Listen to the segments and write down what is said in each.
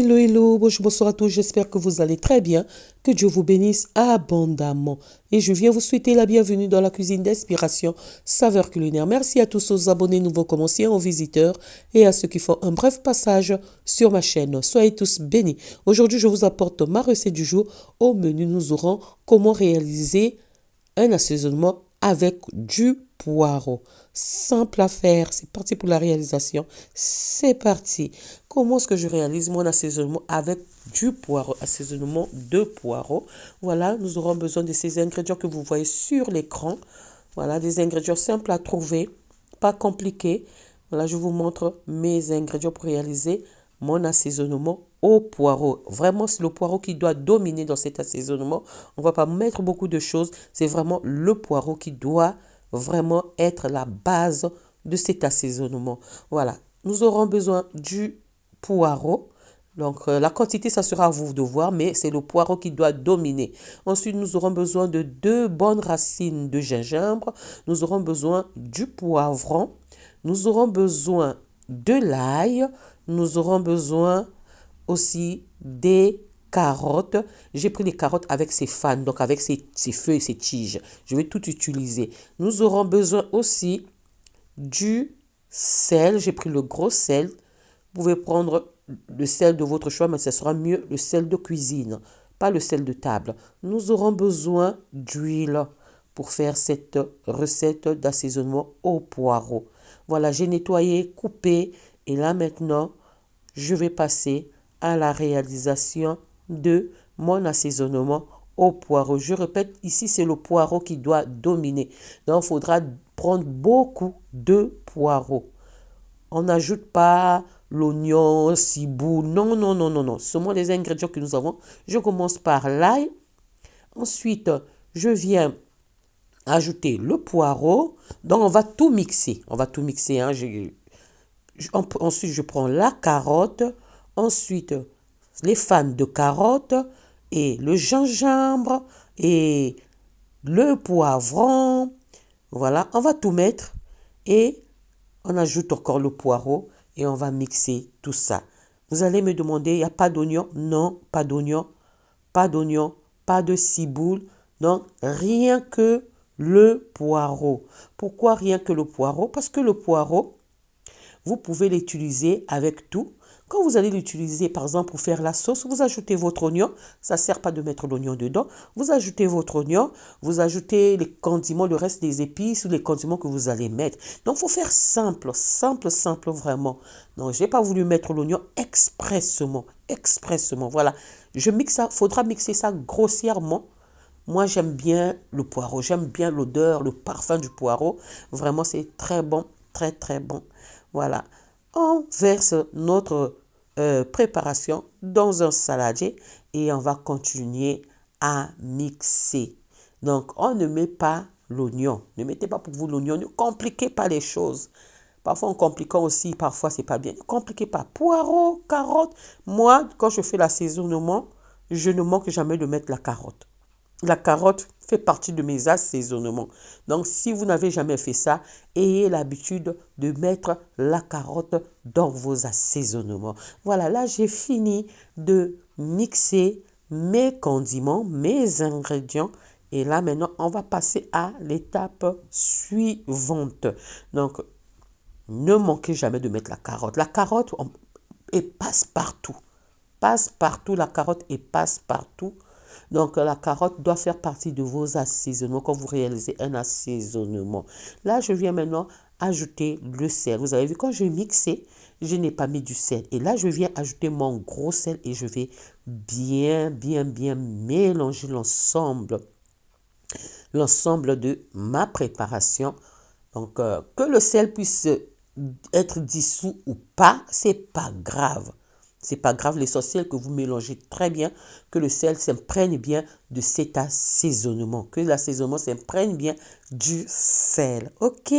hello, hello, bonjour, bonsoir à tous, j'espère que vous allez très bien, que Dieu vous bénisse abondamment. Et je viens vous souhaiter la bienvenue dans la cuisine d'inspiration Saveurs culinaires. Merci à tous aux abonnés nouveaux comme anciens, aux visiteurs et à ceux qui font un bref passage sur ma chaîne. Soyez tous bénis. Aujourd'hui, je vous apporte ma recette du jour. Au menu, nous aurons comment réaliser un assaisonnement avec du poireau. Simple à faire, c'est parti pour la réalisation. C'est parti. Comment est-ce que je réalise mon assaisonnement avec du poireau, assaisonnement de poireau? Voilà, nous aurons besoin de ces ingrédients que vous voyez sur l'écran. Voilà, des ingrédients simples à trouver, pas compliqués. Voilà, je vous montre mes ingrédients pour réaliser mon assaisonnement au poireau. Vraiment, c'est le poireau qui doit dominer dans cet assaisonnement. On ne va pas mettre beaucoup de choses. C'est vraiment le poireau qui doit vraiment être la base de cet assaisonnement. Voilà, nous aurons besoin du poireau. Donc, la quantité, ça sera à vous de voir, mais c'est le poireau qui doit dominer. Ensuite, nous aurons besoin de 2 bonnes racines de gingembre. Nous aurons besoin du poivron. Nous aurons besoin de l'ail. Nous aurons besoin aussi des carottes. J'ai pris les carottes avec ses fans, donc avec ses feuilles, ses tiges. Je vais tout utiliser. Nous aurons besoin aussi du sel. J'ai pris le gros sel. Vous pouvez prendre le sel de votre choix, mais ce sera mieux le sel de cuisine, pas le sel de table. Nous aurons besoin d'huile pour faire cette recette d'assaisonnement au poireau. Voilà, j'ai nettoyé, coupé, et là maintenant, je vais passer à la réalisation de mon assaisonnement au poireau. Je répète, ici, c'est le poireau qui doit dominer. Donc, il faudra prendre beaucoup de poireaux. On n'ajoute pas l'oignon, ciboule. Non, non, non, non, non. Ce sont les ingrédients que nous avons. Je commence par l'ail. Ensuite, je viens ajouter le poireau. Donc, on va tout mixer. On va tout mixer. Hein. Ensuite, je prends la carotte. Ensuite, les fans de carotte et le gingembre et le poivron. Voilà, on va tout mettre et on ajoute encore le poireau et on va mixer tout ça. Vous allez me demander, il n'y a pas d'oignon? Non, pas d'oignon, pas d'oignon, pas de ciboule. Non, rien que le poireau. Pourquoi rien que le poireau? Parce que le poireau, vous pouvez l'utiliser avec tout. Quand vous allez l'utiliser, par exemple, pour faire la sauce, vous ajoutez votre oignon. Ça ne sert pas de mettre l'oignon dedans. Vous ajoutez votre oignon, vous ajoutez les condiments, le reste des épices ou les condiments que vous allez mettre. Donc, il faut faire simple, simple, simple, vraiment. Donc, je n'ai pas voulu mettre l'oignon expressément, expressément. Voilà, je mixe ça, il faudra mixer ça grossièrement. Moi, j'aime bien le poireau, j'aime bien l'odeur, le parfum du poireau. Vraiment, c'est très bon, très, très bon. Voilà, on verse notre préparation dans un saladier et on va continuer à mixer. Donc, on ne met pas l'oignon. Ne mettez pas pour vous l'oignon. Ne compliquez pas les choses. Parfois, en compliquant aussi, parfois, c'est pas bien. Ne compliquez pas. Poireaux, carottes. Moi, quand je fais l'assaisonnement, je ne manque jamais de mettre la carotte. La carotte fait partie de mes assaisonnements. Donc, si vous n'avez jamais fait ça, ayez l'habitude de mettre la carotte dans vos assaisonnements. Voilà, là, j'ai fini de mixer mes condiments, mes ingrédients. Et là, maintenant, on va passer à l'étape suivante. Donc, ne manquez jamais de mettre la carotte. La carotte, elle passe partout. Passe partout, la carotte, et passe partout. Donc, la carotte doit faire partie de vos assaisonnements quand vous réalisez un assaisonnement. Là, je viens maintenant ajouter le sel. Vous avez vu, quand j'ai mixé, je n'ai pas mis du sel. Et là, je viens ajouter mon gros sel et je vais bien, bien, bien mélanger l'ensemble de ma préparation. Donc, que le sel puisse être dissous ou pas, c'est pas grave. C'est pas grave, l'essentiel que vous mélangez très bien, que le sel s'imprègne bien de cet assaisonnement, que l'assaisonnement s'imprègne bien du sel. Ok?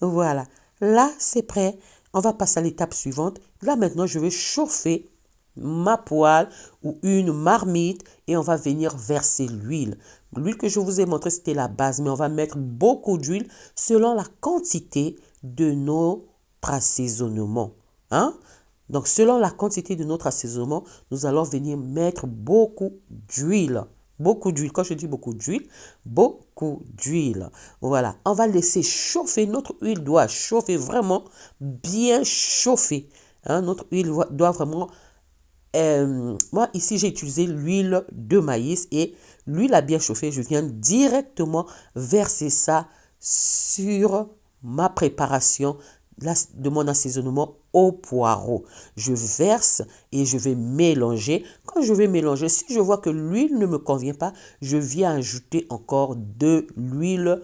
Voilà. Là, c'est prêt. On va passer à l'étape suivante. Là, maintenant, je vais chauffer ma poêle ou une marmite et on va venir verser l'huile. L'huile que je vous ai montré, c'était la base, mais on va mettre beaucoup d'huile selon la quantité de notre assaisonnement. Hein? Donc, selon la quantité de notre assaisonnement, nous allons venir mettre beaucoup d'huile. Beaucoup d'huile. Quand je dis beaucoup d'huile, beaucoup d'huile. Voilà. On va laisser chauffer. Notre huile doit chauffer vraiment bien chauffer. Hein, notre huile doit vraiment... moi, ici, j'ai utilisé l'huile de maïs et l'huile a bien chauffé. Je viens directement verser ça sur ma préparation de mon assaisonnement au poireau. Je verse et je vais mélanger. Quand je vais mélanger, si je vois que l'huile ne me convient pas, je viens ajouter encore de l'huile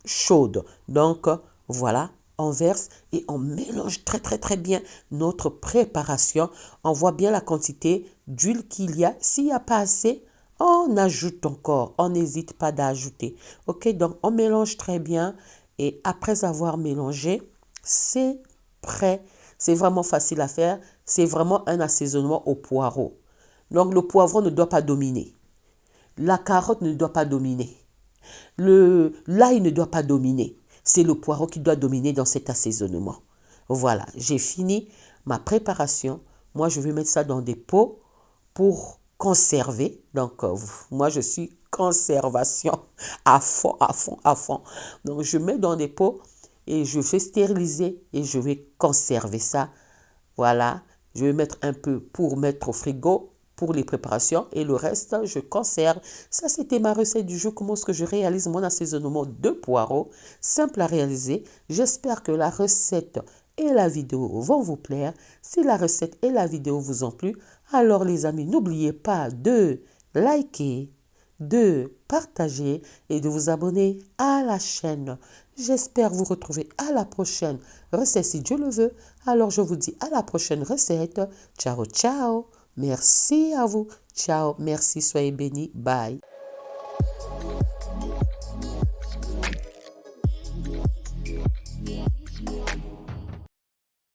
chaude. Donc, voilà, on verse et on mélange très très très bien notre préparation. On voit bien la quantité d'huile qu'il y a. S'il n'y a pas assez, on ajoute encore. On n'hésite pas d'ajouter. Ok, donc on mélange très bien et après avoir mélangé, c'est prêt. C'est vraiment facile à faire. C'est vraiment un assaisonnement au poireau. Donc le poivron ne doit pas dominer. La carotte ne doit pas dominer. L'ail ne doit pas dominer. C'est le poireau qui doit dominer dans cet assaisonnement. Voilà, j'ai fini ma préparation. Moi, je vais mettre ça dans des pots pour conserver. Donc, moi, je suis conservation à fond, à fond, à fond. Donc, je mets dans des pots et je vais stériliser et je vais conserver ça. Voilà, je vais mettre un peu pour mettre au frigo pour les préparations et le reste, je conserve. Ça, c'était ma recette du jour. Comment est-ce que je réalise mon assaisonnement de poireaux? Simple à réaliser. J'espère que la recette et la vidéo vont vous plaire. Si la recette et la vidéo vous ont plu, alors les amis, n'oubliez pas de liker, de partager et de vous abonner à la chaîne. J'espère vous retrouver à la prochaine recette si Dieu le veut. Alors je vous dis à la prochaine recette. Ciao, ciao. Merci à vous. Ciao. Merci. Soyez bénis. Bye.